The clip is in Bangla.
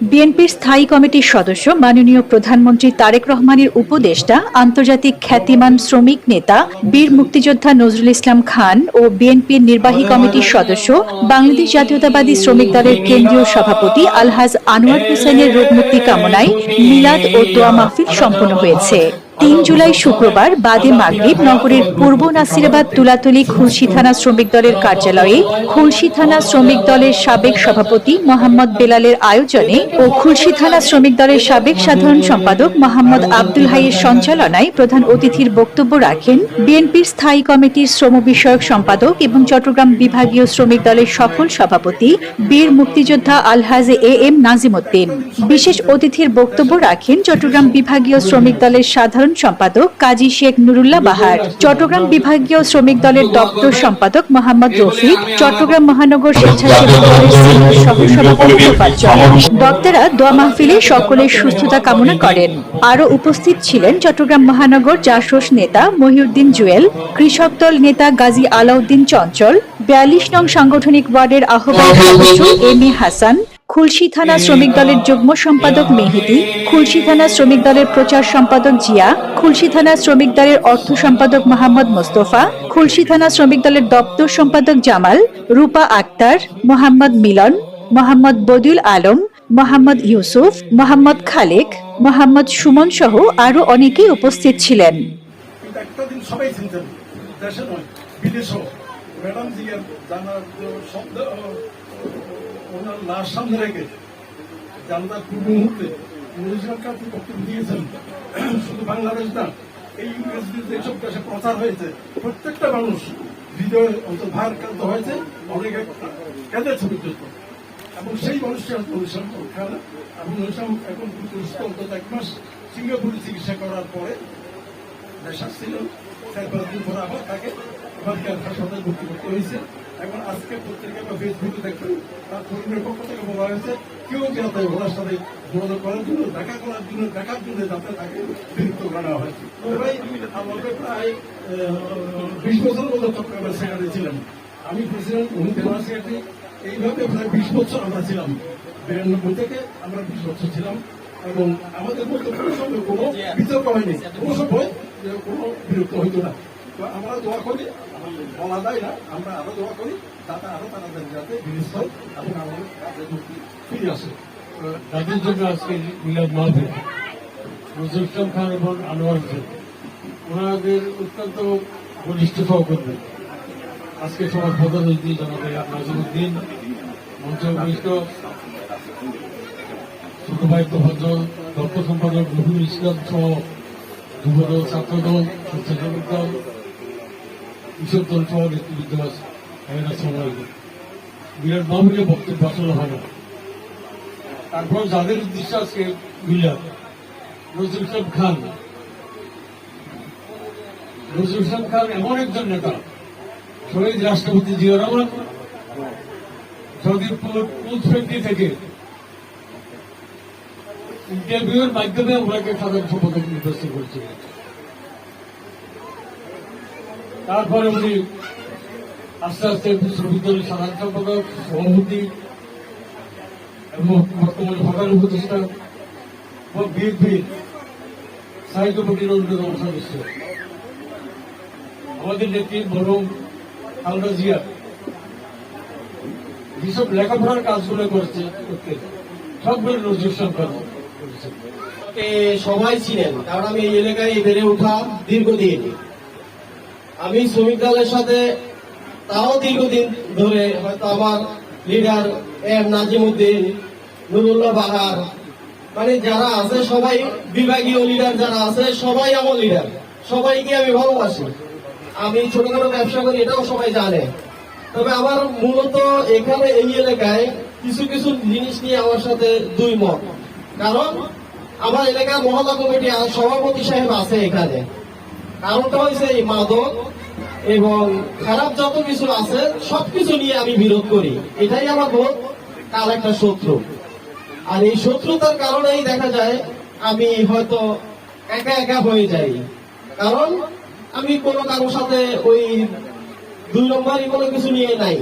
বিএনপির স্থায়ী কমিটির সদস্য মাননীয় প্রধানমন্ত্রী তারেক রহমানের উপদেষ্টা আন্তর্জাতিক খ্যাতিমান শ্রমিক নেতা বীর মুক্তিযোদ্ধা নজরুল ইসলাম খান ও বিএনপির নির্বাহী কমিটির সদস্য বাংলাদেশ জাতীয়তাবাদী শ্রমিক দলের কেন্দ্রীয় সভাপতি আলহাজ আনোয়ার হোসেনের রোগ মুক্তি কামনায় মিলাদ ও দোয়া মাহফিল সম্পন্ন হয়েছে। ৩ জুলাই শুক্রবার বাদে মাগরিব নগরের পূর্ব নাসিরাবাদ তুলাতলী খুলশী থানা শ্রমিক দলের কার্যালয়ে খুলশী থানা শ্রমিক দলের সাবেক সভাপতি মোহাম্মদ বেলালের আয়োজনে ও খুলশী থানা শ্রমিক দলের সাবেক সাধারণ সম্পাদক মোহাম্মদ আব্দুল হাইয়ের সঞ্চালনায় প্রধান অতিথির বক্তব্য রাখেন বিএনপির স্থায়ী কমিটির শ্রম বিষয়ক সম্পাদক এবং চট্টগ্রাম বিভাগীয় শ্রমিক দলের সফল সভাপতি বীর মুক্তিযোদ্ধা আলহাজ এম নাজিম উদ্দিন। বিশেষ অতিথির বক্তব্য রাখেন চট্টগ্রাম বিভাগীয় শ্রমিক দলের সাধারণ সম্পাদক কাজী শেখ নুরুল্লাহ বাহার, চট্টগ্রাম বিভাগীয় শ্রমিক দলের দপ্তর সম্পাদক মোহাম্মদ রফিক, চট্টগ্রাম মহানগর স্বেচ্ছাসেবক দলের সিনিয়র সহসভাপতি তোফাজ্জল। বক্তারা দোয়া মাহফিলে সকলের সুস্থতা কামনা করেন। আরও উপস্থিত ছিলেন চট্টগ্রাম মহানগর জাসস নেতা মহিউদ্দিন জুয়েল, কৃষক দল নেতা গাজী আলাউদ্দিন চঞ্চল, ৪২ নং সাংগঠনিক ওয়ার্ডের আহ্বায়ক সদস্য এম এ হাসান, খুলশী থানা শ্রমিক দলের যুগ্ম সম্পাদক মেহেদি, খুলশী থানা শ্রমিক দলের প্রচার সম্পাদক জিয়া, খুলশী থানা শ্রমিক দলের অর্থ সম্পাদক মোহাম্মদ মোস্তফা, খুলশী থানা শ্রমিক দলের দপ্তর সম্পাদক জামাল, রূপা আক্তার, মোহাম্মদ মিলন, মোহাম্মদ বদিউল আলম, মোহাম্মদ ইউসুফ, মোহাম্মদ খালেক, মোহাম্মদ সুমন সহ আরো অনেকেই উপস্থিত ছিলেন। ওনার লাশ সামনে রেখে জানলার পূর্ব মুহূর্তে সরকার বক্তব্য দিয়েছেন। শুধু বাংলাদেশ না, এই ইউএসডিতে এইসব দেশে প্রচার হয়েছে, প্রত্যেকটা মানুষ হৃদয়ে ভারাক্রান্ত হয়েছে, অনেকে কেঁদেছে পর্যন্ত। এবং সেই মানুষটি অনুষ্ঠান খান এবং অনুষ্ঠান এখন অন্তত 1 মাস সিঙ্গাপুরে চিকিৎসা করার পরে দেশ আসছিলেন। 4-5 দিন পরে আবার তাকে হাসপাতালে ভর্তি করতে হয়েছে। এখন আজকে পত্রিকা বা ফেসবুকে দেখবেন তার পরিবারের পক্ষ থেকে বলা হয়েছে কেউ যাতে ওনার সাথে যোগাযোগ করার জন্য দেখার জন্য যাতে তাকে বিরক্ত করা হয়। আমাকে প্রায় 20 বছর মতো চট্টগ্রামের সেক্রেটারি ছিলেন, আমি প্রেসিডেন্ট, উনি জেনারেল সেক্রেটারি। এইভাবে প্রায় 20 বছর আমরা ছিলাম, 92 থেকে আমরা 20 বছর ছিলাম। এবং আমাদের মধ্যে কোনো সময় কোনো বিতর্ক হয়নি, কোনো সময় কোনো বিরক্ত হইতো না। তো আমরা দোয়া করি, বলা যায় না, আমরা আরো দোয়া করি যাতে আরো তাড়াতাড়ি যাতে বিরোধ হয় এবং আমাদের কাজে মুক্তি ফিরে আসে। তাদের জন্য আজকে মিলাদ মাহফিল নজরুল ইসলাম খান এবং আনোয়ার হোসেন ওনাদের অত্যন্ত ঘনিষ্ঠ সহকর্মী। আজকে সবার প্রধান অতিথি জনাবে নাজিমুদ্দিন, মঞ্চ ঘনিষ্ঠ ছোট ভাই তোফাজ্জল, দপ্তর সম্পাদক রফিকুল ইসলাম সহ যুবদল, ছাত্রদল, স্বেচ্ছাসেবক দল, কৃষক দল সহ নেতৃবৃন্দ সবাই বিরাট মাহফিলে বক্তব্য আসলে হয় না। তারপর যাদের উদ্দেশ্য আজকে মিলাদ, নজরুল ইসলাম খান। নজরুল ইসলাম খান এমন একজন নেতা, শহীদ রাষ্ট্রপতি জিয়াউর রহমান সৌদিপুর পুলফেন্টি থেকে ইন্টারভিউর মাধ্যমে ওনাকে সাধারণ সম্পাদক নির্বাচন করেছিলেন। তারপরে উনি আস্তে আস্তে শ্রমিক দলের সাধারণ সম্পাদক, সভাপতি এবং বর্তমানে সরকার উপদেষ্টা এবং বিএনপির স্থায়ী কমিটির অন্যতম সদস্য। আমাদের নেত্রী মরহুম খালেদা জিয়া যেসব লেখাপড়ার কাজগুলো করেছে সবগুলো নজরুল ইসলাম খান করেছেন। সবাই ছিলেন, কারণ আমি এই এলাকায় বেড়ে ওঠা দীর্ঘদিন। আমি শ্রমিক দলের সাথে তাও দীর্ঘদিন ধরে, হয়তো আমার লিডার এম নাজিম উদ্দিন, নুরুল্লাহ বাহার, মানে যারা আছে সবাই বিভাগীয় লিডার যারা আছে সবাই আমার লিডার, সবাইকে আমি ভালোবাসি। আমি ছোটখাটো ব্যবসা করি, এটাও সবাই জানে। তবে আমার মূলত এখানে এই এলাকায় কিছু কিছু জিনিস নিয়ে আমার সাথে দুই মত। কারণ আমার এলাকার মহল্লা কমিটি সভাপতি সাহেব আছে এখানে, কারণটা হয়েছে এই মাদক এবং খারাপ যত কিছু আছে সবকিছু নিয়ে আমি বিরোধ করি। এটাই আমার বোধ কাল একটা শত্রু। আর এই শত্রুতার কারণেই দেখা যায় আমি হয়তো একা একা হয়ে যাই, কারণ আমি কোনো কারোর সাথে ওই 2 নম্বরই কোনো কিছু নিয়ে নাই।